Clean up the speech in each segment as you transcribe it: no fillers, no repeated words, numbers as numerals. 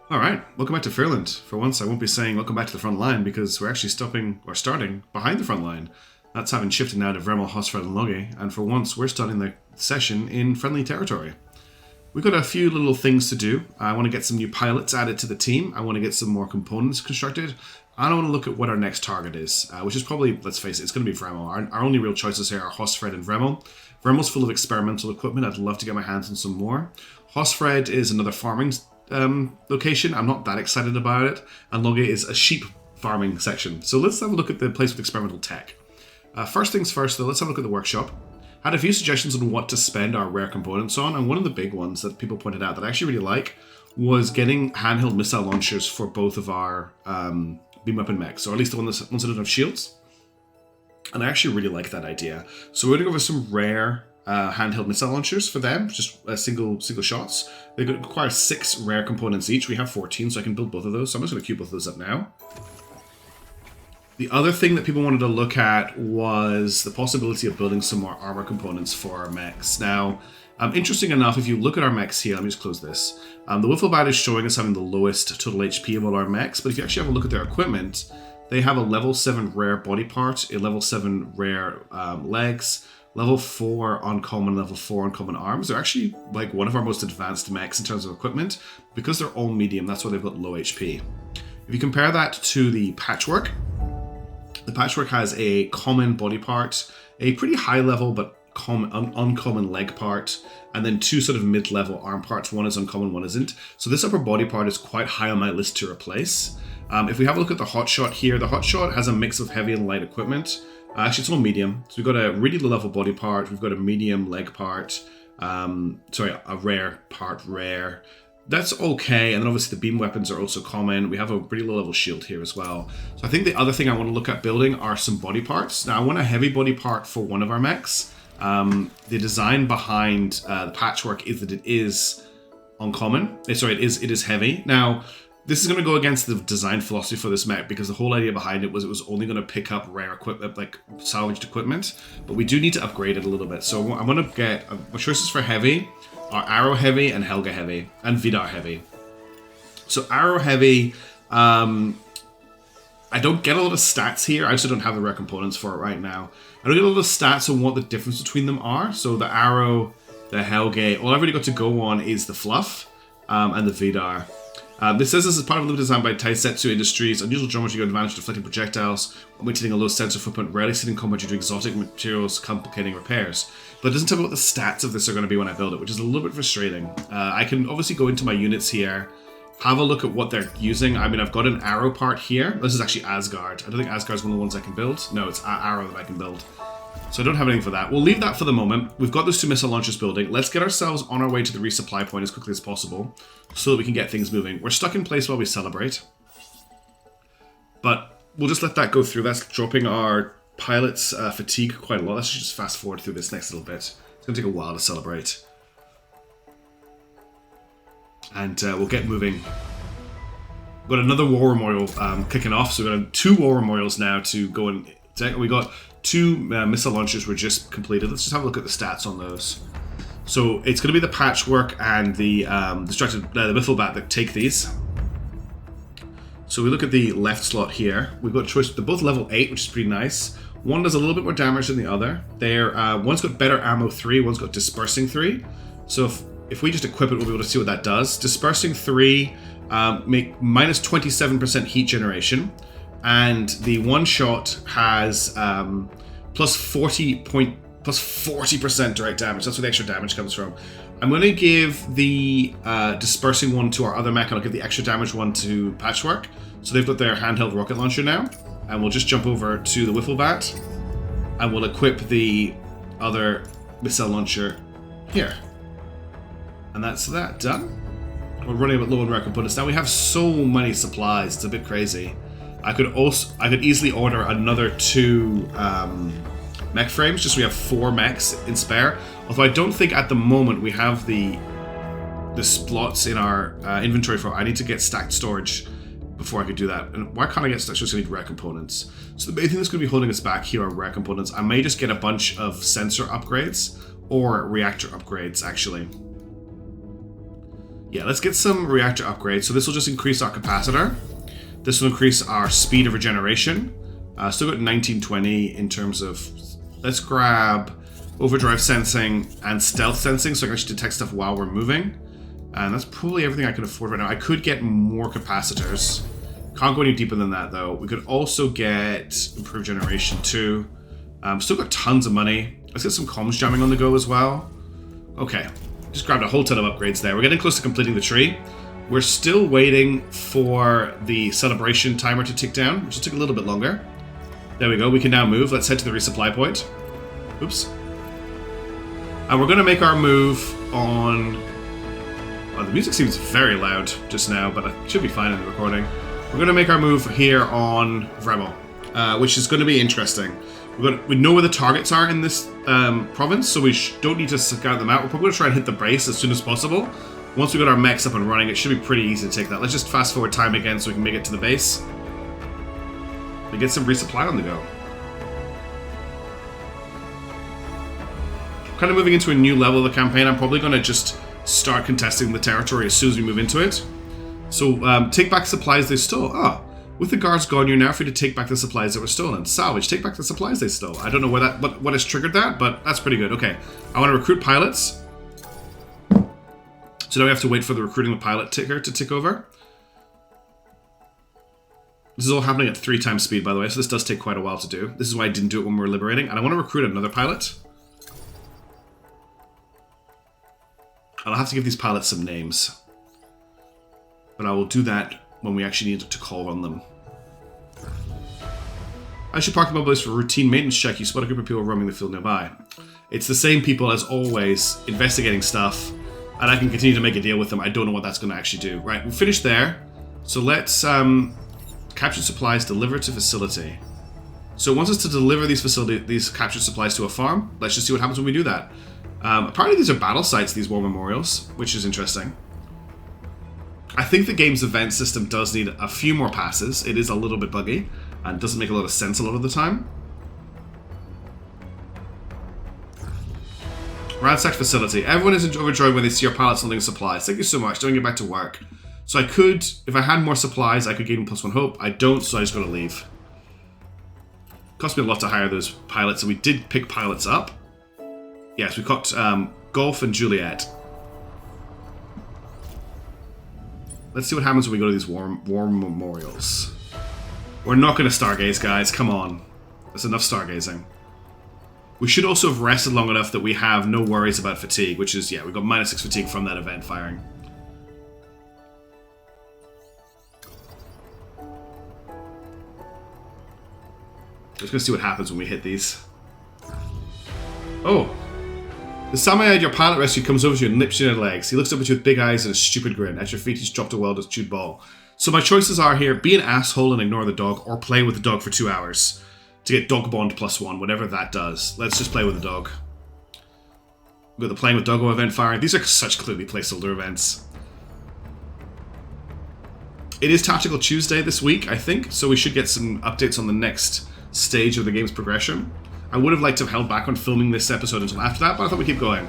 Alright, welcome back to Fairland. For once, I won't be saying welcome back to the front line because we're actually starting behind the front line. That's having shifted now to Vremel, Hosfred, and Logi, and for once, we're starting the session in friendly territory. We've got a few little things to do. I want to get some new pilots added to the team. I want to get some more components constructed. And I want to look at what our next target is, which is probably, let's face it, it's going to be Vremel. Our only real choices here are Hosfred and Vremel. Vremel's full of experimental equipment. I'd love to get my hands on some more. Hosfred is another farming location. I'm not that excited about it. And Logi is a sheep farming section. So let's have a look at the place with experimental tech. First things first, though, let's have a look at the workshop. Had a few suggestions on what to spend our rare components on, and one of the big ones that people pointed out that I actually really like was getting handheld missile launchers for both of our beam weapon mechs, or at least the ones that don't have shields. And I actually really like that idea. So we're going to go for some rare handheld missile launchers for them, just single shots. They require 6 rare components each. We have 14, so I can build both of those. So I'm just going to queue both of those up now. The other thing that people wanted to look at was the possibility of building some more armor components for our mechs. Now, interesting enough, if you look at our mechs here, let me just close this. The Wifflebat is showing us having the lowest total HP of all our mechs, but if you actually have a look at their equipment, they have a level 7 rare body part, a level 7 rare legs, level 4 uncommon, level 4 uncommon arms. They're actually like one of our most advanced mechs in terms of equipment. Because they're all medium, that's why they've got low HP. If you compare that to the Patchwork, the Patchwork has a common body part, a pretty high level but uncommon leg part, and then 2 sort of mid-level arm parts. One is uncommon, one isn't. So this upper body part is quite high on my list to replace. If we have a look at the Hotshot here, the Hotshot has a mix of heavy and light equipment. Actually, it's all medium. So we've got a really low-level body part, we've got a medium leg part, a rare part, rare. That's okay, and then obviously the beam weapons are also common. We have a pretty low-level shield here as well. So I think the other thing I want to look at building are some body parts. Now, I want a heavy body part for one of our mechs. The design behind the Patchwork is that it is uncommon. It is heavy. Now, this is going to go against the design philosophy for this mech because the whole idea behind it was only going to pick up rare equipment, like salvaged equipment. But we do need to upgrade it a little bit. So I'm going to get my choices for heavy are Arrow Heavy and Helga Heavy and Vidar Heavy. So Arrow Heavy, I don't get a lot of stats here. I also don't have the rare components for it right now. I don't get a lot of stats on what the difference between them are. So the Arrow, the Helga, all I've really got to go on is the Fluff and the Vidar. This says this is part of a loop designed by Taisetsu Industries. Unusual geometry got advantage deflecting projectiles, maintaining a low sensor footprint, rarely seen in combat due to exotic materials complicating repairs. But it doesn't tell me what the stats of this are going to be when I build it, which is a little bit frustrating. I can obviously go into my units here, have a look at what they're using. I mean, I've got an arrow part here. This is actually Asgard. I don't think Asgard's one of the ones I can build. No, it's Arrow that I can build. So I don't have anything for that. We'll leave that for the moment. We've got those 2 missile launchers building. Let's get ourselves on our way to the resupply point as quickly as possible so that we can get things moving. We're stuck in place while we celebrate. But we'll just let that go through. That's dropping our pilot's fatigue quite a lot. Let's just fast forward through this next little bit. It's going to take a while to celebrate. And we'll get moving. We've got another war memorial kicking off. So we've got 2 war memorials now to go and take. We got 2 missile launchers were just completed. Let's just have a look at the stats on those. So it's going to be the Patchwork and the the Wifflebat that take these. So we look at the left slot here. We've got a choice. They're both level 8, which is pretty nice. One does a little bit more damage than the other. One's got better ammo 3, one's got dispersing 3. So if we just equip it, we'll be able to see what that does. Dispersing 3 make minus 27% heat generation. And the one shot has plus 40% direct damage. That's where the extra damage comes from. I'm going to give the dispersing one to our other mech, and I'll give the extra damage one to Patchwork. So they've got their handheld rocket launcher now. And we'll just jump over to the Wifflebat, and we'll equip the other missile launcher here. And that's that done. We're running a bit low on rare components. Now we have so many supplies, it's a bit crazy. I could easily order another 2 mech frames, just so we have 4 mechs in spare. Although I don't think at the moment we have the slots in our inventory for. I need to get stacked storage before I could do that. And why can't I get stacked storage? I need rare components. So the main thing that's going to be holding us back here are rare components. I may just get a bunch of sensor upgrades or reactor upgrades, actually. Yeah, let's get some reactor upgrades. So this will just increase our capacitor. This will increase our speed of regeneration. Still got 1920 in terms of... Let's grab overdrive sensing and stealth sensing so I can actually detect stuff while we're moving. And that's probably everything I can afford right now. I could get more capacitors. Can't go any deeper than that, though. We could also get improved generation, too. Still got tons of money. Let's get some comms jamming on the go as well. Okay. Just grabbed a whole ton of upgrades there. We're getting close to completing the tree. We're still waiting for the celebration timer to tick down, which will take a little bit longer. There we go. We can now move. Let's head to the resupply point. Oops. And we're going to make our move on... Oh, the music seems very loud just now, but it should be fine in the recording. We're going to make our move here on Vremel, which is going to be interesting. We know where the targets are in this province, so we don't need to scout them out. We're probably going to try and hit the base as soon as possible. Once we got our mechs up and running, it should be pretty easy to take that. Let's just fast forward time again so we can make it to the base. We get some resupply on the go. Kind of moving into a new level of the campaign. I'm probably going to just start contesting the territory as soon as we move into it. So, take back supplies they stole. Ah, with the guards gone, you're now free to take back the supplies that were stolen. Salvage, take back the supplies they stole. I don't know what has triggered that, but that's pretty good. Okay, I want to recruit pilots. So now we have to wait for the recruiting the pilot ticker to tick over. This is all happening at 3 times speed, by the way, so this does take quite a while to do. This is why I didn't do it when we were liberating, and I want to recruit another pilot. And I'll have to give these pilots some names. But I will do that when we actually need to call on them. I should park the mobilities for routine maintenance check. You spot a group of people roaming the field nearby. It's the same people as always, investigating stuff, and I can continue to make a deal with them. I don't know what that's going to actually do. Right, we're finished there. So let's capture supplies, deliver to facility. So it wants us to deliver these captured supplies to a farm. Let's just see what happens when we do that. Apparently these are battle sites, these war memorials, which is interesting. I think the game's event system does need a few more passes. It is a little bit buggy and doesn't make a lot of sense a lot of the time. Ransack facility. Everyone is overjoyed when they see your pilots holding supplies. Thank you so much. Don't get back to work. So I could, if I had more supplies, I could gain +1 hope. I don't, so I just gotta leave. Cost me a lot to hire those pilots, and we did pick pilots up. Yes, we got Golf and Juliet. Let's see what happens when we go to these war memorials. We're not going to stargaze, guys. Come on. That's enough stargazing. We should also have rested long enough that we have no worries about fatigue, which is, yeah, we've got -6 fatigue from that event firing. Just going to see what happens when we hit these. Oh. The Samurai your pilot rescue comes over to you and nips you in the legs. He looks up at you with big eyes and a stupid grin. At your feet, he's dropped a well-chewed ball. So my choices are here, be an asshole and ignore the dog, or play with the dog for 2 hours. To get dog bond +1, whatever that does. Let's just play with the dog. We've got the playing with doggo event firing. These are such clearly placeholder events. It is Tactical Tuesday this week, I think, so we should get some updates on the next stage of the game's progression. I would have liked to have held back on filming this episode until after that, but I thought we'd keep going.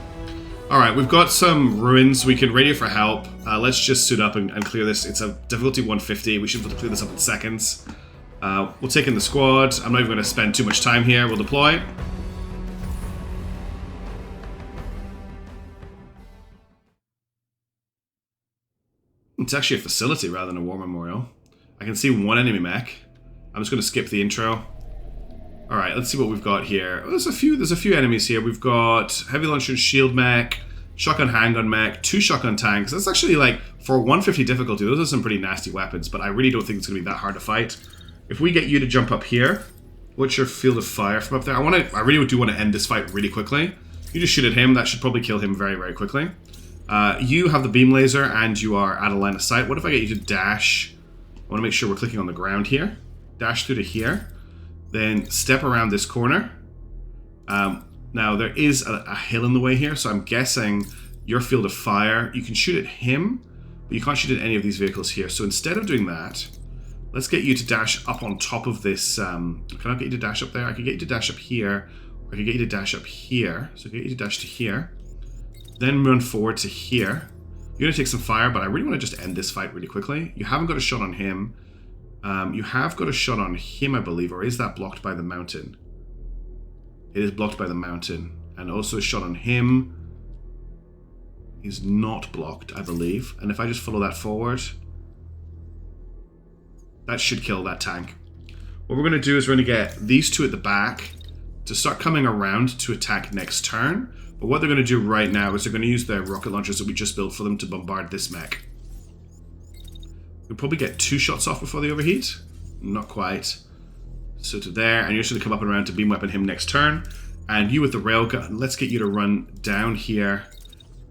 Alright, we've got some ruins. We can radio for help. Let's just suit up and clear this. It's a difficulty 150. We should be able to clear this up in seconds. We'll take in the squad. I'm not even going to spend too much time here. We'll deploy. It's actually a facility rather than a war memorial. I can see one enemy mech. I'm just going to skip the intro. Alright, let's see what we've got here. Oh, there's a few enemies here. We've got heavy launcher and shield mech, shotgun handgun mech, 2 shotgun tanks. That's actually like, for 150 difficulty, those are some pretty nasty weapons, but I really don't think it's going to be that hard to fight. If we get you to jump up here, what's your field of fire from up there? I really do want to end this fight really quickly. You just shoot at him, that should probably kill him very, very quickly. You have the beam laser and you are out of line of sight. What if I get you to dash? I want to make sure we're clicking on the ground here. Dash through to here. Then step around this corner. Now there is a hill in the way here, so I'm guessing your field of fire, you can shoot at him, but you can't shoot at any of these vehicles here. So instead of doing that, let's get you to dash up on top of this. Can I get you to dash up there? I can get you to dash up here, or I can get you to dash up here. So I can get you to dash to here. Then run forward to here. You're going to take some fire, but I really want to just end this fight really quickly. You haven't got a shot on him. You have got a shot on him, I believe, or is that blocked by the mountain? It is blocked by the mountain. And also a shot on him is not blocked, I believe. And if I just follow that forward, that should kill that tank. What we're going to do is we're going to get these two at the back to start coming around to attack next turn. But what they're going to do right now is they're going to use their rocket launchers that we just built for them to bombard this mech. We'll probably get 2 shots off before they overheat. Not quite. So to there, and you're just going to come up and around to beam weapon him next turn. And you with the railgun, let's get you to run down here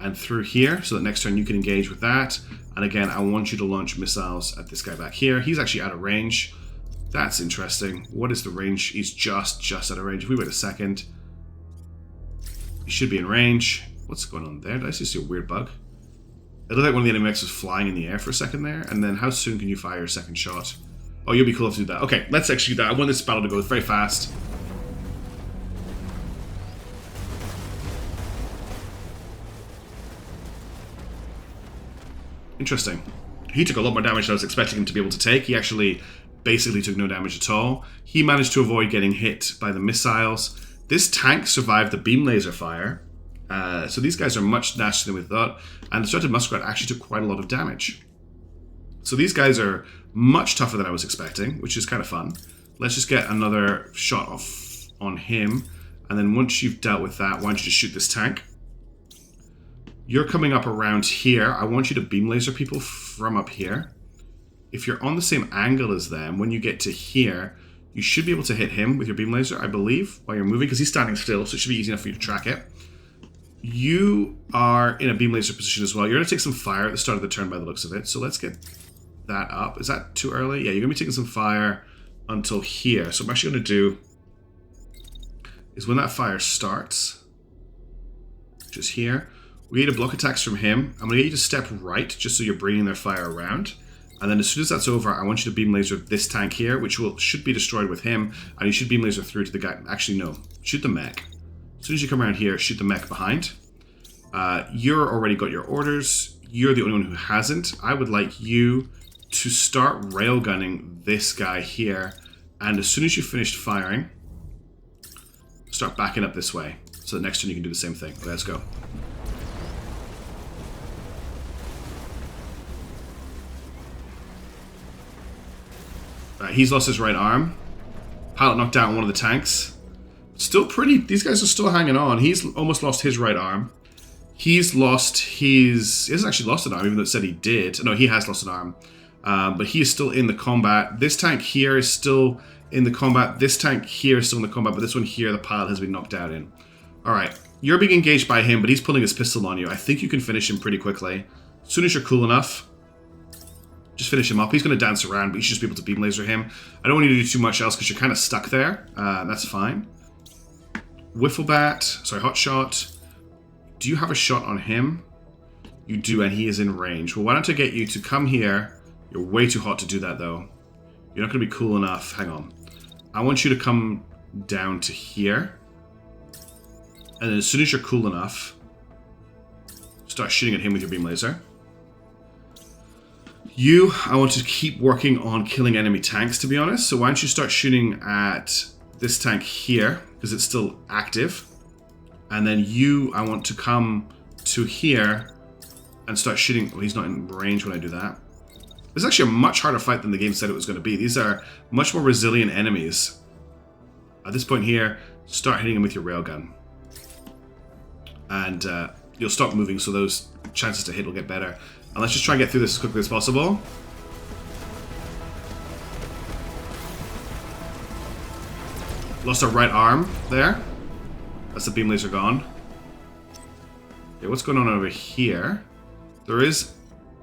and through here, so that next turn you can engage with that. And again, I want you to launch missiles at this guy back here. He's actually out of range. That's interesting. What is the range? He's just out of range. If we wait a second, he should be in range. What's going on there? Did I just see a weird bug? It looked like one of the enemy mechs was flying in the air for a second there. And then how soon can you fire your second shot? Oh, you'll be cool to do that. Okay, let's execute that. I want this battle to go very fast. Interesting. He took a lot more damage than I was expecting him to be able to take. He actually basically took no damage at all. He managed to avoid getting hit by the missiles. This tank survived the beam laser fire. So these guys are much nastier than we thought. And the Strutted Muskrat actually took quite a lot of damage. So these guys are much tougher than I was expecting, which is kind of fun. Let's just get another shot off on him. And then once you've dealt with that, why don't you just shoot this tank? You're coming up around here. I want you to beam laser people from up here. If you're on the same angle as them, when you get to here, you should be able to hit him with your beam laser, I believe, while you're moving, because he's standing still, so it should be easy enough for you to track it. You are in a beam laser position as well. You're going to take some fire at the start of the turn by the looks of it, so let's get that up. Is that too early? Yeah, you're going to be taking some fire until here. So what I'm actually going to do is when that fire starts, which is here, we need to block attacks from him. I'm going to get you to step right, just so you're bringing their fire around. And then as soon as that's over, I want you to beam laser this tank here, which should be destroyed with him. And you should beam laser through to the guy. Actually, no. Shoot the mech. As soon as you come around here, shoot the mech behind. You're already got your orders. You're the only one who hasn't. I would like you to start railgunning this guy here. And as soon as you've finished firing, start backing up this way. So the next turn you can do the same thing. Okay, let's go. He's lost his right arm. Pilot knocked down one of the tanks. Still pretty... These guys are still hanging on. He's almost lost his right arm. He's lost his... He hasn't actually lost an arm, even though it said he did. No, he has lost an arm. But he is still in the combat. This tank here is still in the combat. This tank here is still in the combat. But this one here, the pilot has been knocked out in. Alright. You're being engaged by him, but he's pulling his pistol on you. I think you can finish him pretty quickly. As soon as you're cool enough, just finish him up. He's going to dance around, but you should just be able to beam laser him. I don't want you to do too much else because you're kind of stuck there. That's fine. Wifflebat. Sorry, hot shot. Do you have a shot on him? You do, and he is in range. Well, why don't I get you to come here? You're way too hot to do that, though. You're not going to be cool enough. Hang on. I want you to come down to here. And then as soon as you're cool enough, start shooting at him with your beam laser. I want to keep working on killing enemy tanks, to be honest. So why don't you start shooting at this tank here, because it's still active. And then I want to come to here and start shooting. Well, he's not in range when I do that. This is actually a much harder fight than the game said it was going to be. These are much more resilient enemies. At this point here, start hitting him with your railgun. And you'll stop moving, so those chances to hit will get better. And let's just try and get through this as quickly as possible. Lost our right arm there. That's the beam laser gone. Okay, what's going on over here? There is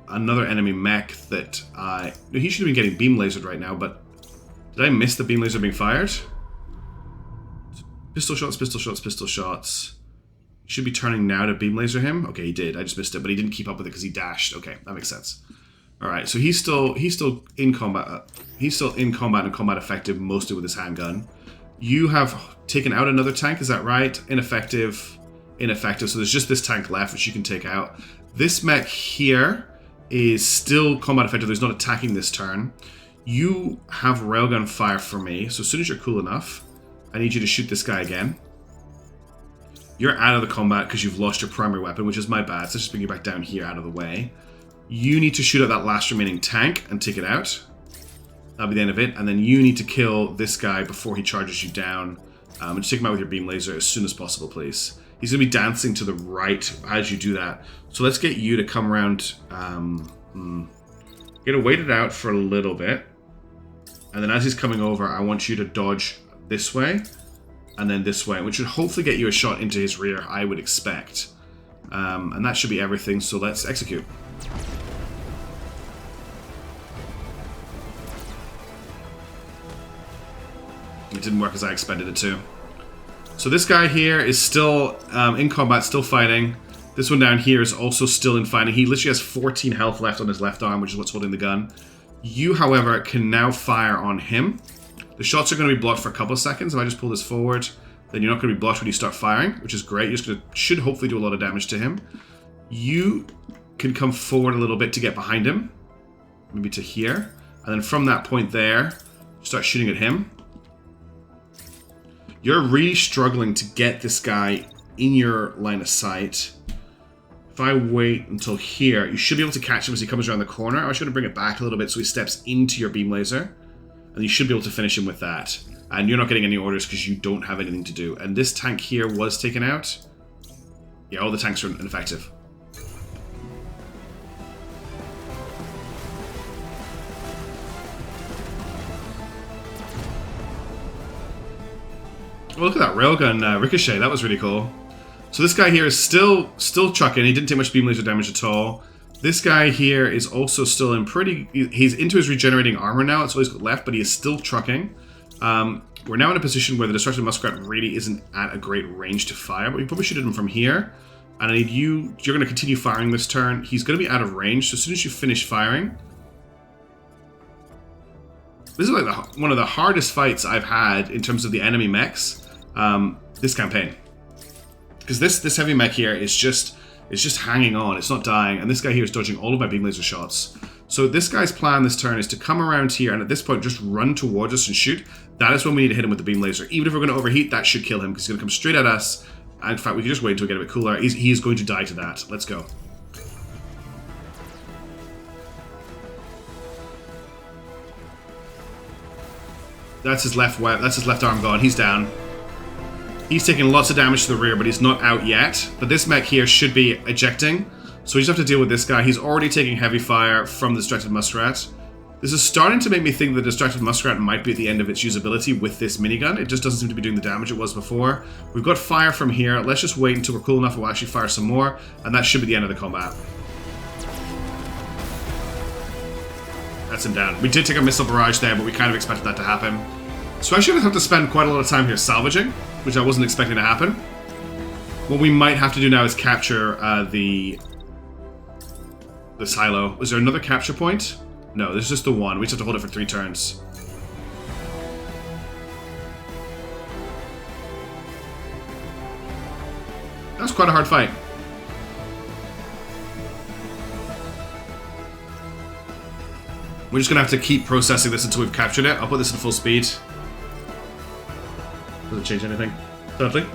another enemy mech that he should have been getting beam lasered right now, but did I miss the beam laser being fired? Pistol shots, pistol shots, pistol shots. Should be turning now to beam laser him. Okay, he did. I just missed it, but he didn't keep up with it because he dashed. Okay, that makes sense. All right, so he's still in combat. He's still in combat and combat effective, mostly with his handgun. You have taken out another tank, is that right? Ineffective. So there's just this tank left, which you can take out. This mech here is still combat effective. He's not attacking this turn. You have railgun fire for me, so as soon as you're cool enough, I need you to shoot this guy again. You're out of the combat because you've lost your primary weapon, which is my bad, so let's just bring you back down here out of the way. You need to shoot at that last remaining tank and take it out. That'll be the end of it, and then you need to kill this guy before he charges you down. And just take him out with your beam laser as soon as possible, please. He's going to be dancing to the right as you do that. So let's get you to come around. Get to wait it out for a little bit. And then as he's coming over, I want you to dodge this way and then this way, which should hopefully get you a shot into his rear, I would expect. And that should be everything, so let's execute. It didn't work as I expected it to. So this guy here is still in combat, still fighting. This one down here is also still in fighting. He literally has 14 health left on his left arm, which is what's holding the gun. You, however, can now fire on him. The shots are going to be blocked for a couple of seconds. If I just pull this forward, then you're not going to be blocked when you start firing, which is great. You're just going to, should hopefully do a lot of damage to him. You can come forward a little bit to get behind him. Maybe to here. And then from that point there, start shooting at him. You're really struggling to get this guy in your line of sight. If I wait until here, you should be able to catch him as he comes around the corner. I was going to bring it back a little bit so he steps into your beam laser. And you should be able to finish him with that. And you're not getting any orders because you don't have anything to do. And this tank here was taken out. Yeah, all the tanks are ineffective. Oh, look at that railgun ricochet. That was really cool. So this guy here is still chucking. He didn't take much beam laser damage at all. This guy here is also still in pretty... He's into his regenerating armor now. That's all he's got left, but he is still trucking. We're now in a position where the Destructive Muskrat really isn't at a great range to fire, but we probably should hit him from here. And I need you... You're going to continue firing this turn. He's going to be out of range, so as soon as you finish firing... This is like one of the hardest fights I've had in terms of the enemy mechs this campaign. Because this heavy mech here is just hanging on. It's not dying. And this guy here is dodging all of my beam laser shots. So this guy's plan this turn is to come around here and at this point just run towards us and shoot. That is when we need to hit him with the beam laser. Even if we're going to overheat, that should kill him because he's going to come straight at us. And in fact, we can just wait until we get a bit cooler. He is going to die to that. Let's go. That's his left arm gone. He's down. He's taking lots of damage to the rear, but he's not out yet. But this mech here should be ejecting. So we just have to deal with this guy. He's already taking heavy fire from the Destructive Muskrat. This is starting to make me think the Destructive Muskrat might be at the end of its usability with this minigun. It just doesn't seem to be doing the damage it was before. We've got fire from here. Let's just wait until we're cool enough and we'll actually fire some more. And that should be the end of the combat. That's him down. We did take a missile barrage there, but we kind of expected that to happen. So I should have to spend quite a lot of time here salvaging, which I wasn't expecting to happen. What we might have to do now is capture the silo. Is there another capture point? No, there's just the one. We just have to hold it for 3 turns. That was quite a hard fight. We're just going to have to keep processing this until we've captured it. I'll put this in full speed. Does it change anything? Sadly.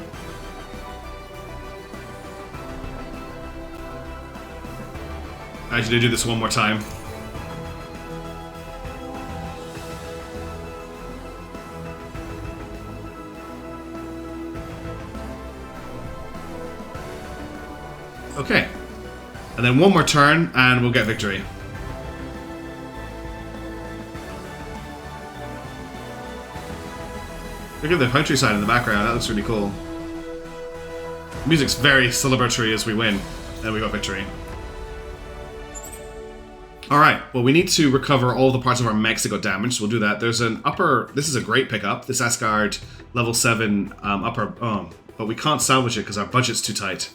I actually do this one more time. Okay. And then one more turn and we'll get victory. Look at the countryside in the background, that looks really cool. The music's very celebratory as we win, and we got victory. Alright, well we need to recover all the parts of our mechs that got damaged, so we'll do that. There's an upper, this is a great pickup, this Asgard level 7 upper, but we can't salvage it because our budget's too tight.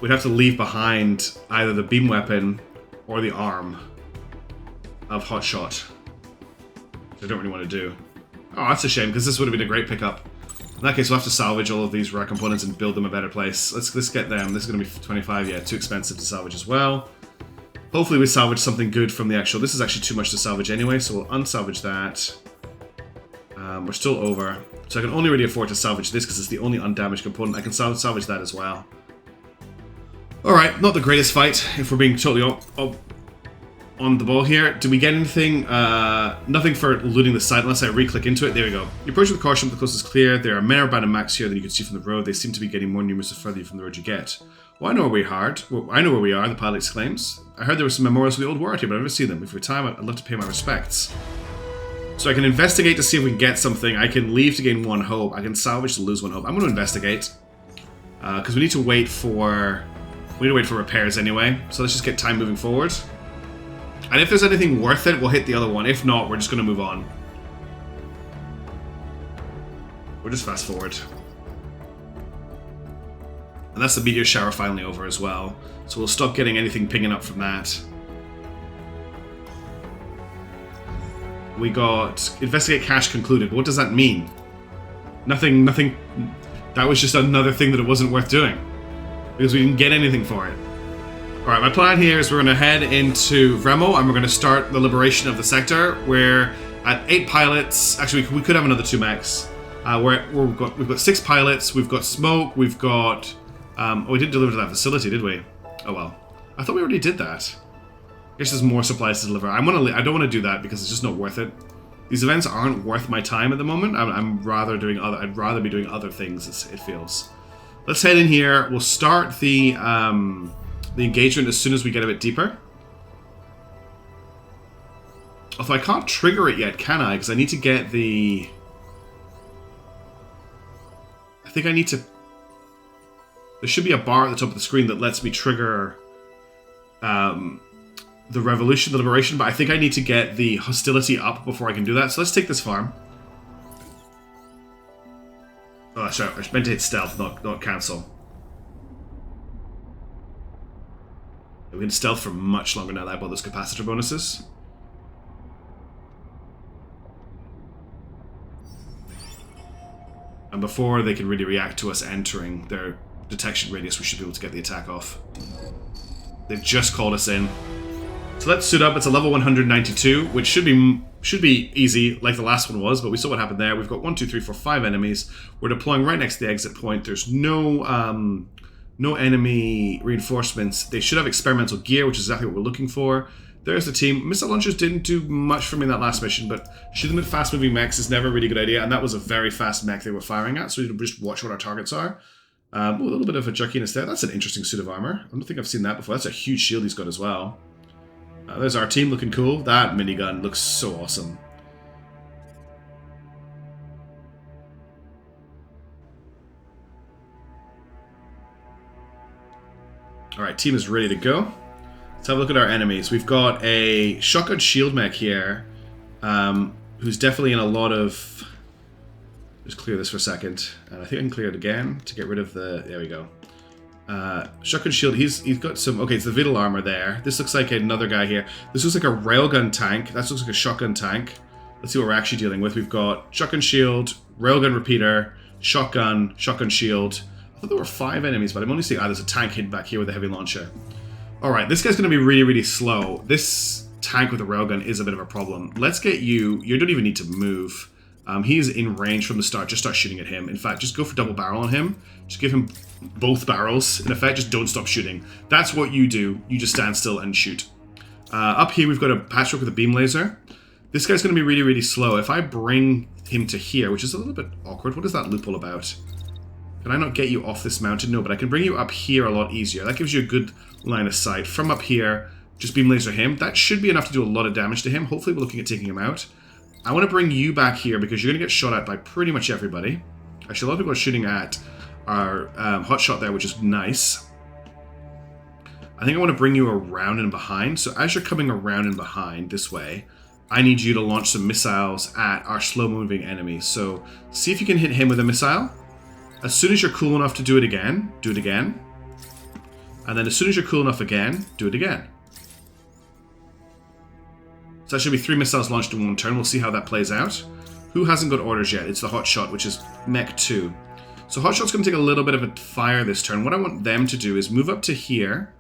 We'd have to leave behind either the beam weapon or the arm of Hotshot, which I don't really want to do. Oh, that's a shame, because this would have been a great pickup. In that case, we'll have to salvage all of these rare components and build them a better place. Let's get them. This is going to be 25. Yeah, too expensive to salvage as well. Hopefully we salvage something good from the actual... This is actually too much to salvage anyway, so we'll unsalvage that. We're still over. So I can only really afford to salvage this because it's the only undamaged component. I can salvage that as well. Alright, not the greatest fight, if we're being totally on the ball here. Did we get anything? Nothing for looting the site unless I re-click into it. There we go. You approach with caution, but the coast is clear. There are more abandoned mechs here than you can see from the road. They seem to be getting more numerous the further from the road you get. Well, I know where I know where we are, the pilot exclaims. I heard there were some memorials of the old war here, but I've never seen them. If we have time, I'd love to pay my respects. So I can investigate to see if we can get something. I can leave to gain 1 hope. I can salvage to lose 1 hope. I'm going to investigate. Because we need to wait for... We need to wait for repairs anyway. So let's just get time moving forward. And if there's anything worth it, we'll hit the other one. If not, we're just going to move on. We'll just fast forward. And that's the meteor shower finally over as well. So we'll stop getting anything pinging up from that. We got investigate cache concluded. What does that mean? Nothing. That was just another thing that it wasn't worth doing. Because we didn't get anything for it. Alright, my plan here is we're going to head into Vremo and we're going to start the liberation of the sector. We're at 8 pilots. Actually, we could have another 2 mechs. We've got 6 pilots. We've got smoke. We've got... we didn't deliver to that facility, did we? Oh well. I thought we already did that. I guess there's more supplies to deliver. I don't want to do that because it's just not worth it. These events aren't worth my time at the moment. I'd rather be doing other things, it feels. Let's head in here. We'll start the engagement as soon as we get a bit deeper. Although I can't trigger it yet, can I? Because I need to get the... I think I need to... There should be a bar at the top of the screen that lets me trigger the revolution, the liberation, but I think I need to get the hostility up before I can do that. So let's take this farm. Oh, sorry, I meant to hit stealth, not cancel. We can stealth for much longer now that I bought those capacitor bonuses. And before they can really react to us entering their detection radius, we should be able to get the attack off. They've just called us in. So let's suit up. It's a level 192, which should be easy, like the last one was, but we saw what happened there. We've got 1, 2, 3, 4, 5 enemies. We're deploying right next to the exit point. There's no enemy reinforcements. They should have experimental gear, which is exactly what we're looking for. There's the team. Missile launchers didn't do much for me in that last mission, but shooting at fast-moving mechs is never a really good idea, and that was a very fast mech they were firing at, so we need to just watch what our targets are. A little bit of a jerkiness there. That's an interesting suit of armor. I don't think I've seen that before. That's a huge shield he's got as well. There's our team looking cool. That minigun looks so awesome. Alright, team is ready to go. Let's have a look at our enemies. We've got a shotgun shield mech here, who's definitely in a lot of... Just clear this for a second. And I think I can clear it again to get rid of the... There we go. Shotgun shield, he's got some... Okay, it's the Vital armor there. This looks like another guy here. This looks like a railgun tank. That looks like a shotgun tank. Let's see what we're actually dealing with. We've got shotgun shield, railgun repeater, shotgun shield. I thought there were 5 enemies, but I'm only seeing... there's a tank hidden back here with a heavy launcher. Alright, this guy's going to be really, really slow. This tank with a railgun is a bit of a problem. Let's get you... You don't even need to move. He's in range from the start. Just start shooting at him. In fact, just go for double barrel on him. Just give him both barrels. In effect, just don't stop shooting. That's what you do. You just stand still and shoot. Up here, we've got a patchwork with a beam laser. This guy's going to be really, really slow. If I bring him to here, which is a little bit awkward. What is that loophole about? Can I not get you off this mountain? No, but I can bring you up here a lot easier. That gives you a good line of sight. From up here, just beam laser him. That should be enough to do a lot of damage to him. Hopefully, we're looking at taking him out. I want to bring you back here because you're going to get shot at by pretty much everybody. Actually, a lot of people are shooting at our hot shot there, which is nice. I think I want to bring you around and behind. So as you're coming around and behind this way, I need you to launch some missiles at our slow-moving enemy. So see if you can hit him with a missile. As soon as you're cool enough to do it again, do it again. And then as soon as you're cool enough again, do it again. So that should be 3 missiles launched in one turn. We'll see how that plays out. Who hasn't got orders yet? It's the Hotshot, which is Mech 2. So Hotshot's going to take a little bit of a fire this turn. What I want them to do is move up to here,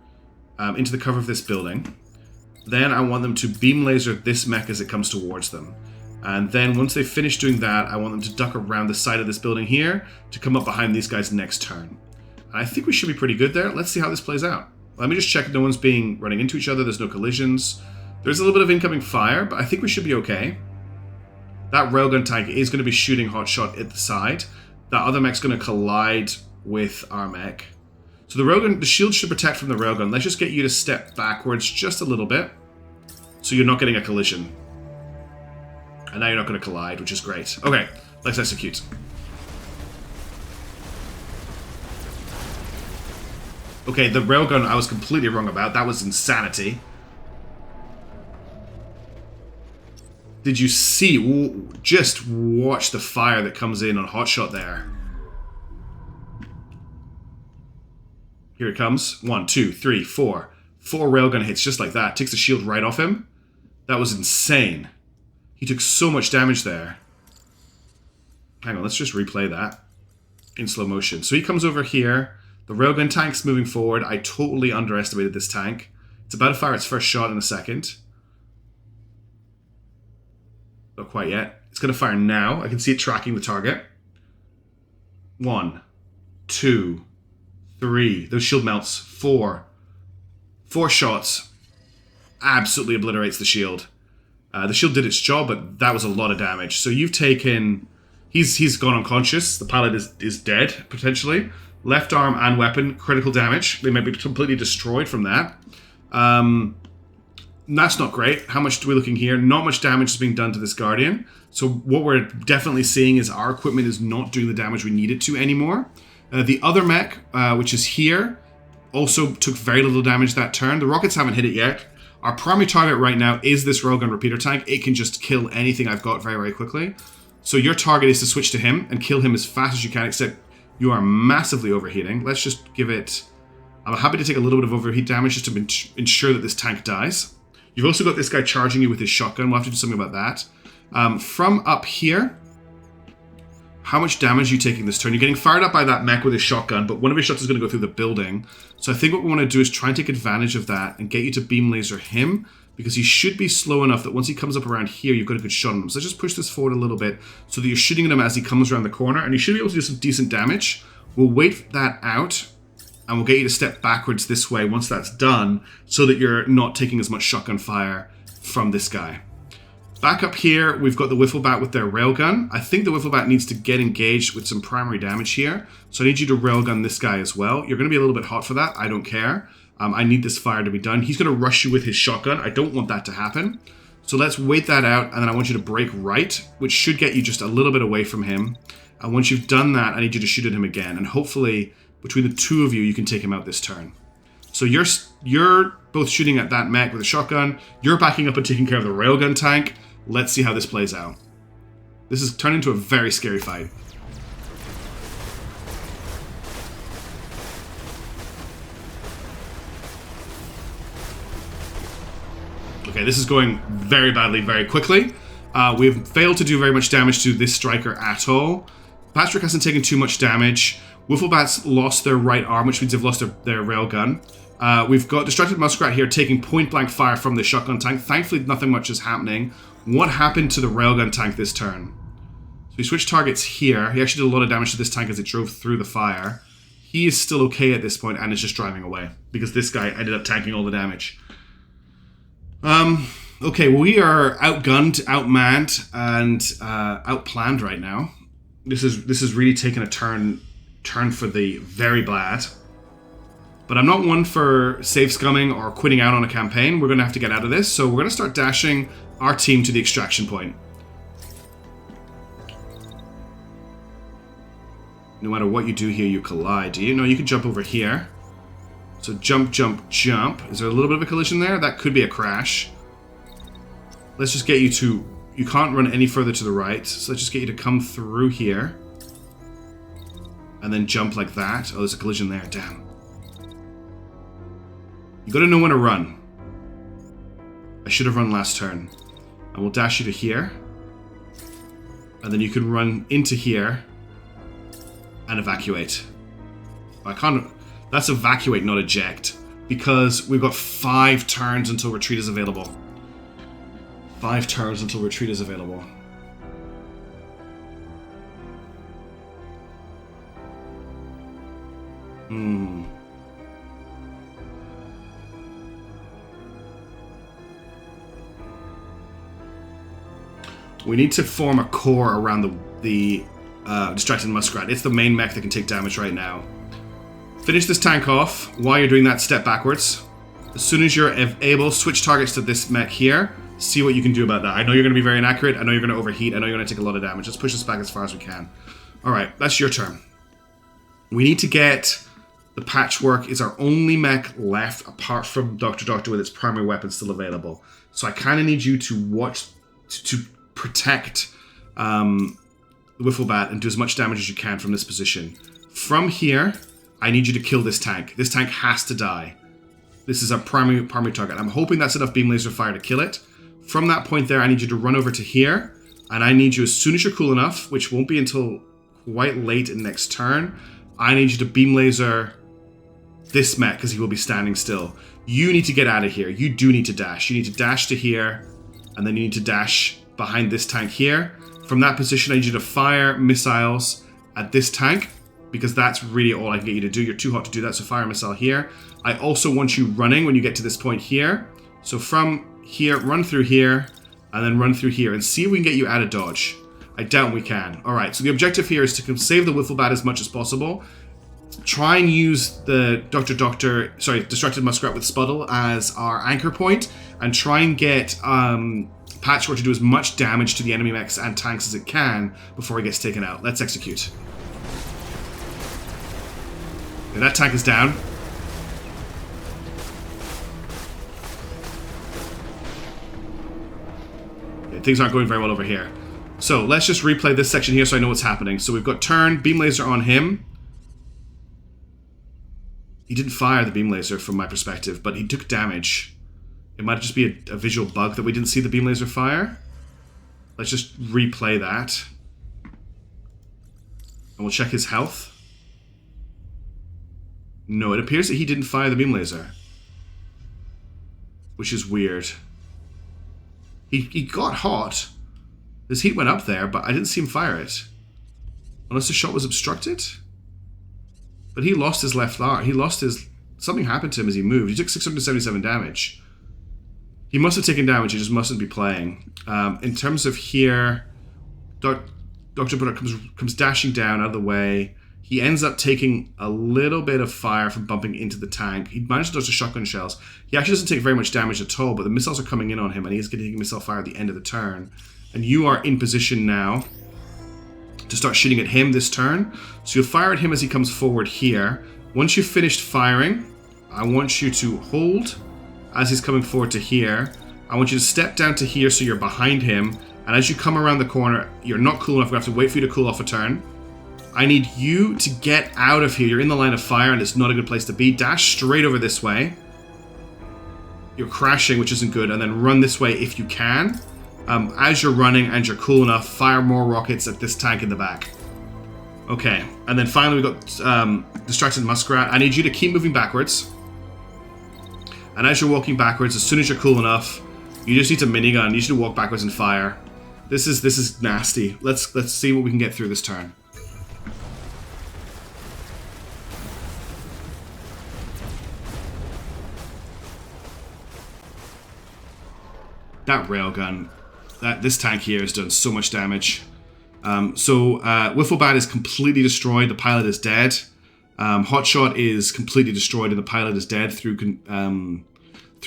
into the cover of this building. Then I want them to beam laser this mech as it comes towards them. And then once they finish doing that, I want them to duck around the side of this building here to come up behind these guys next turn. And I think we should be pretty good there. Let's see how this plays out. Let me just check no one's running into each other. There's no collisions. There's a little bit of incoming fire, but I think we should be okay. That railgun tank is going to be shooting Hotshot at the side. That other mech's going to collide with our mech. So the shield should protect from the railgun. Let's just get you to step backwards just a little bit, so you're not getting a collision. And now you're not going to collide, which is great. Okay, let's execute. Okay, the railgun I was completely wrong about. That was insanity. Did you see? Just watch the fire that comes in on Hotshot there. Here it comes. 1, 2, 3, 4. 4 railgun hits just like that. Takes the shield right off him. That was insane. He took so much damage there. Hang on, let's just replay that in slow motion. So he comes over here. The railgun tank's moving forward. I totally underestimated this tank. It's about to fire its first shot in a second. Not quite yet. It's going to fire now. I can see it tracking the target. 1, 2, 3. Those shield melts. 4. 4 shots. Absolutely obliterates the shield. The shield did its job, but that was a lot of damage. So you've taken... He's gone unconscious. The pilot is dead, potentially. Left arm and weapon, critical damage. They might be completely destroyed from that. That's not great. How much are we looking here? Not much damage is being done to this Guardian. So what we're definitely seeing is our equipment is not doing the damage we need it to anymore. The other mech, which is here, also took very little damage that turn. The rockets haven't hit it yet. Our primary target right now is this railgun repeater tank. It can just kill anything I've got very, very quickly. So your target is to switch to him and kill him as fast as you can, except you are massively overheating. Let's just give it... I'm happy to take a little bit of overheat damage just to ensure that this tank dies. You've also got this guy charging you with his shotgun. We'll have to do something about that. From up here, how much damage are you taking this turn? You're getting fired up by that mech with his shotgun, but one of his shots is going to go through the building. So I think what we want to do is try and take advantage of that and get you to beam laser him, because he should be slow enough that once he comes up around here, you've got a good shot on him. So let's just push this forward a little bit so that you're shooting at him as he comes around the corner, and you should be able to do some decent damage. We'll wait that out, and we'll get you to step backwards this way once that's done, so that you're not taking as much shotgun fire from this guy. Back up here, we've got the Wiffle Bat with their railgun. I think the Wiffle Bat needs to get engaged with some primary damage here. So I need you to railgun this guy as well. You're going to be a little bit hot for that. I don't care. I need this fire to be done. He's going to rush you with his shotgun. I don't want that to happen. So let's wait that out, and then I want you to break right, which should get you just a little bit away from him. And once you've done that, I need you to shoot at him again. And hopefully, between the two of you, you can take him out this turn. So you're both shooting at that mech with a shotgun. You're backing up and taking care of the railgun tank. Let's see how this plays out. This has turned into a very scary fight. Okay, this is going very badly, very quickly. We've failed to do very much damage to this striker at all. Patrick hasn't taken too much damage. Wifflebat's lost their right arm, which means they've lost their railgun. We've got Distracted Muskrat here taking point-blank fire from the shotgun tank. Thankfully, nothing much is happening. What happened to the railgun tank this turn? So he switched targets here. He actually did a lot of damage to this tank as it drove through the fire. He is still okay at this point and is just driving away, because this guy ended up tanking all the damage. Okay, we are outgunned, outmanned, and outplanned right now. This is really taking a turn for the very bad. But I'm not one for safe scumming or quitting out on a campaign. We're going to have to get out of this, so we're going to start dashing our team to the extraction point. No matter what you do here, you collide. Do you know you can jump over here? So jump, jump, jump. Is there a little bit of a collision there? That could be a crash. Let's just get you to... You can't run any further to the right, so let's just get you to come through here. And then jump like that. Oh, there's a collision there. Damn. You gotta know when to run. I should have run last turn. And we'll dash you to here. And then you can run into here and evacuate. I can't... That's evacuate, not eject. Because we've got 5 turns until retreat is available. 5 turns until retreat is available. We need to form a core around the Distracted Muskrat. It's the main mech that can take damage right now. Finish this tank off. While you're doing that, step backwards. As soon as you're able, switch targets to this mech here. See what you can do about that. I know you're going to be very inaccurate. I know you're going to overheat. I know you're going to take a lot of damage. Let's push this back as far as we can. Alright, that's your turn. We need to get... The Patchwork is our only mech left, apart from Dr. Doctor with its primary weapon still available. So I kind of need you to watch... to protect the Wifflebat and do as much damage as you can from this position. From here... I need you to kill this tank. This tank has to die. This is our primary target. I'm hoping that's enough beam laser fire to kill it. From that point there, I need you to run over to here. And I need you, as soon as you're cool enough, which won't be until quite late in next turn, I need you to beam laser this mech, because he will be standing still. You need to get out of here. You do need to dash. You need to dash to here, and then you need to dash behind this tank here. From that position, I need you to fire missiles at this tank, because that's really all I can get you to do. You're too hot to do that, so fire a missile here. I also want you running when you get to this point here. So from here, run through here, and then run through here, and see if we can get you out of dodge. I doubt we can. Alright, so the objective here is to save the Wifflebat as much as possible. Try and use the Distracted Muskrat with Spuddle as our anchor point, and try and get Patchwork to do as much damage to the enemy mechs and tanks as it can before he gets taken out. Let's execute. Okay, that tank is down. Okay, things aren't going very well over here. So let's just replay this section here so I know what's happening. So we've got turn, beam laser on him. He didn't fire the beam laser from my perspective, but he took damage. It might just be a visual bug that we didn't see the beam laser fire. Let's just replay that. And we'll check his health. No, it appears that he didn't fire the beam laser. Which is weird. He got hot. His heat went up there, but I didn't see him fire it. Unless the shot was obstructed? But he lost his left arm. He lost his... Something happened to him as he moved. He took 677 damage. He must have taken damage, he just mustn't be playing. In terms of here... Dr. Butter comes dashing down out of the way. He ends up taking a little bit of fire from bumping into the tank. He managed to dodge the shotgun shells. He actually doesn't take very much damage at all, but the missiles are coming in on him, and he's getting missile fire at the end of the turn. And you are in position now to start shooting at him this turn. So you'll fire at him as he comes forward here. Once you've finished firing, I want you to hold as he's coming forward to here. I want you to step down to here so you're behind him. And as you come around the corner, you're not cool enough. We're going to have to wait for you to cool off a turn. I need you to get out of here. You're in the line of fire and it's not a good place to be. Dash straight over this way. You're crashing, which isn't good. And then run this way if you can. As you're running and you're cool enough, fire more rockets at this tank in the back. Okay. And then finally we've got Distracted Muskrat. I need you to keep moving backwards. And as you're walking backwards, as soon as you're cool enough, you just need to minigun. You need to walk backwards and fire. This is nasty. Let's see what we can get through this turn. That railgun, this tank here has done so much damage. Wifflebat is completely destroyed. The pilot is dead. Hotshot is completely destroyed, and the pilot is dead through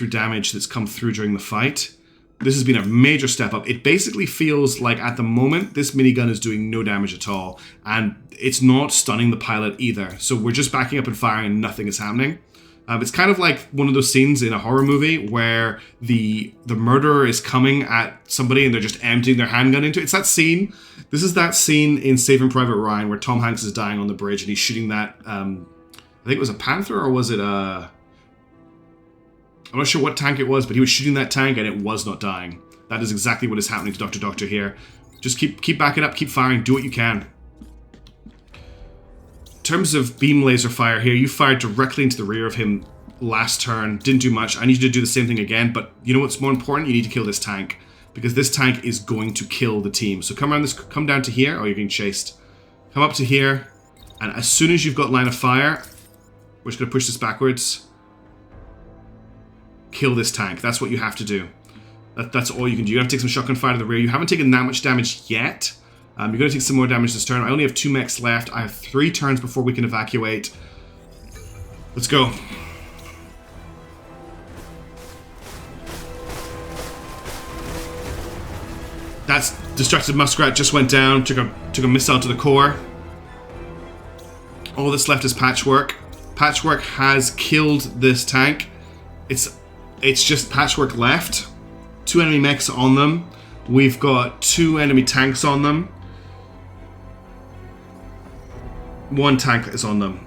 damage that's come through during the fight. This has been a major step up. It basically feels like at the moment this minigun is doing no damage at all, and it's not stunning the pilot either. So we're just backing up and firing, and nothing is happening. It's kind of like one of those scenes in a horror movie where the murderer is coming at somebody and they're just emptying their handgun into it. It's that scene. This is that scene in Saving Private Ryan where Tom Hanks is dying on the bridge and he's shooting that, I think it was a Panther or was it a... I'm not sure what tank it was, but he was shooting that tank and it was not dying. That is exactly what is happening to Dr. Doctor here. Just keep backing up, keep firing, do what you can. In terms of beam laser fire here, you fired directly into the rear of him last turn. Didn't do much. I need you to do the same thing again, but you know what's more important? You need to kill this tank. Because this tank is going to kill the team. So come down to here. Oh, you're getting chased. Come up to here. And as soon as you've got line of fire, we're just going to push this backwards. Kill this tank. That's what you have to do. That's all you can do. You have to take some shotgun fire to the rear. You haven't taken that much damage yet. You're going to take some more damage this turn. I only have 2 mechs left. I have 3 turns before we can evacuate. Let's go. That's Destructive Muskrat just went down. Took a missile to the core. All that's left is Patchwork. Patchwork has killed this tank. It's just Patchwork left. 2 enemy mechs on them. We've got 2 enemy tanks on them. 1 tank is on them.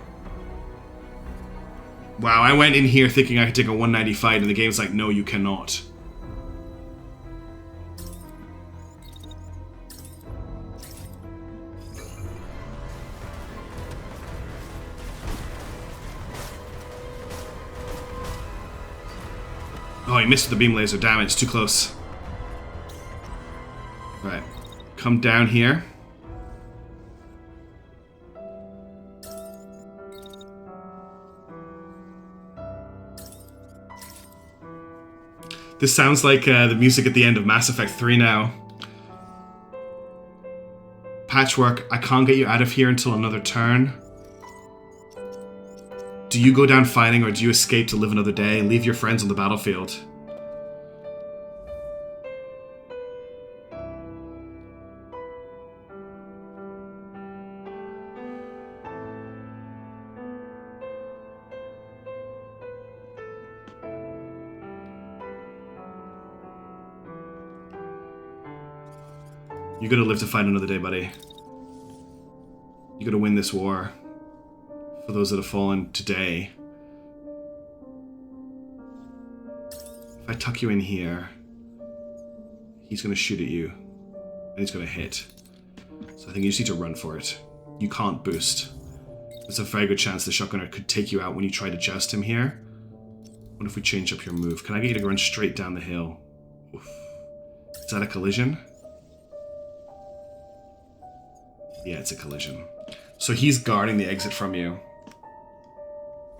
Wow, I went in here thinking I could take a 190 fight, and the game's like, no, you cannot. Oh, he missed with the beam laser. Damn it, it's too close. Right. Come down here. This sounds like the music at the end of Mass Effect 3 now. Patchwork, I can't get you out of here until another turn. Do you go down fighting, or do you escape to live another day and leave your friends on the battlefield? You're gonna live to fight another day, buddy. You're gonna win this war. For those that have fallen today. If I tuck you in here, he's going to shoot at you. And he's going to hit. So I think you just need to run for it. You can't boost. There's a very good chance the shotgunner could take you out when you try to joust him here. What if we change up your move? Can I get you to run straight down the hill? Oof. Is that a collision? Yeah, it's a collision. So he's guarding the exit from you.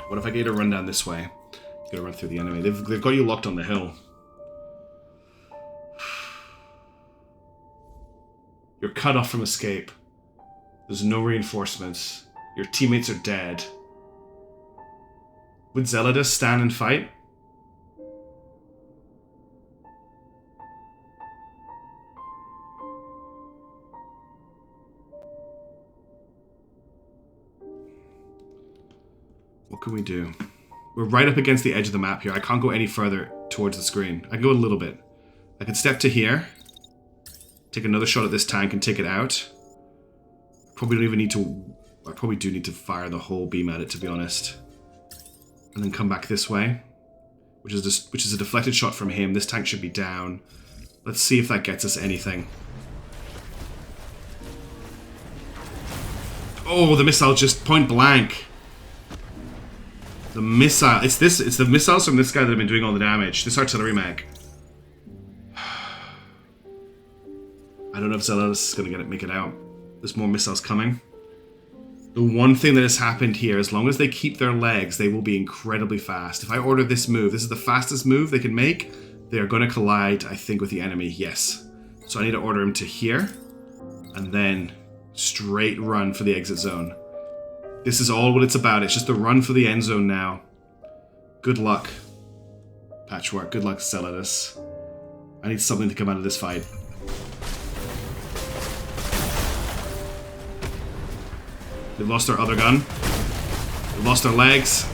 What if I get you to run down this way? You gotta run through the enemy. They've got you locked on the hill. You're cut off from escape. There's no reinforcements. Your teammates are dead. Would Zeladus stand and fight? What can we do? We're right up against the edge of the map here. I can't go any further towards the screen. I can go a little bit. I can step to here. Take another shot at this tank and take it out. Probably don't even need to... I probably do need to fire the whole beam at it, to be honest. And then come back this way. Which is a deflected shot from him. This tank should be down. Let's see if that gets us anything. Oh, the missile just point blank. The missile. It's the missiles from this guy that have been doing all the damage. This artillery mag. I don't know if Zeladus is going to make it out. There's more missiles coming. The one thing that has happened here, as long as they keep their legs, they will be incredibly fast. If I order this move, this is the fastest move they can make. They are going to collide, I think, with the enemy. Yes. So I need to order him to here. And then straight run for the exit zone. This is all what it's about. It's just the run for the end zone now. Good luck, Patchwork. Good luck, Zeladus. I need something to come out of this fight. They've lost their other gun. They've lost their legs.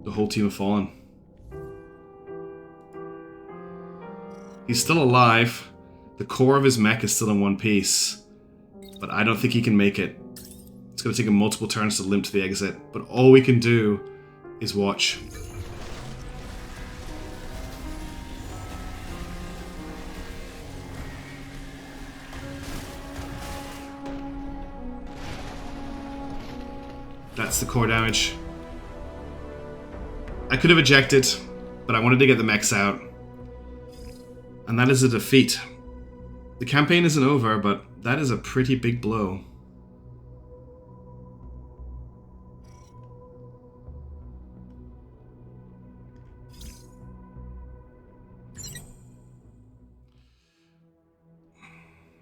The whole team have fallen. He's still alive. The core of his mech is still in one piece. But I don't think he can make it. It's going to take him multiple turns to limp to the exit, but all we can do is watch. That's the core damage. I could have ejected, but I wanted to get the mechs out. And that is a defeat. The campaign isn't over, but that is a pretty big blow.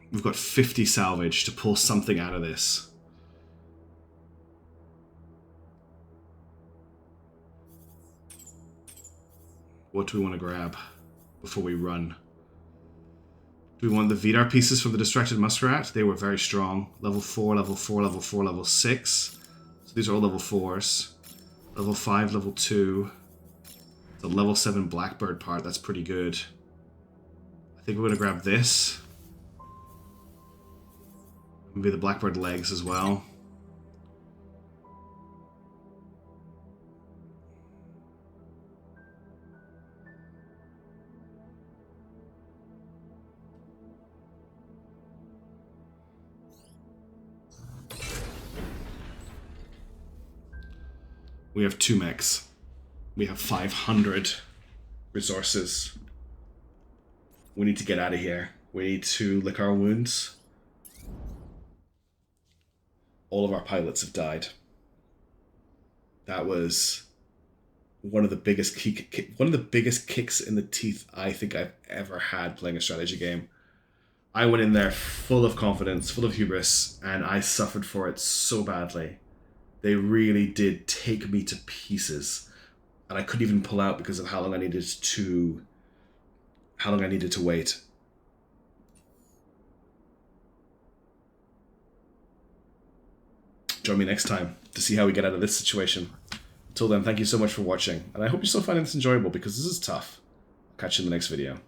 We've got 50 salvage to pull something out of this. What do we want to grab before we run? Do we want the Vidar pieces from the Distracted Muskrat? They were very strong. Level 4, level 4, level 4, level 6. So these are all level 4s. Level 5, level 2. The level 7 Blackbird part, that's pretty good. I think we're going to grab this. Maybe the Blackbird legs as well. We have 2 mechs. We have 500 resources. We need to get out of here. We need to lick our wounds. All of our pilots have died. That was one of the biggest kicks in the teeth I think I've ever had playing a strategy game. I went in there full of confidence, full of hubris, and I suffered for it so badly. They really did take me to pieces, and I couldn't even pull out because of how long I needed to wait. Join me next time to see how we get out of this situation. Until then, thank you so much for watching, and I hope you still find this enjoyable because this is tough. I'll catch you in the next video.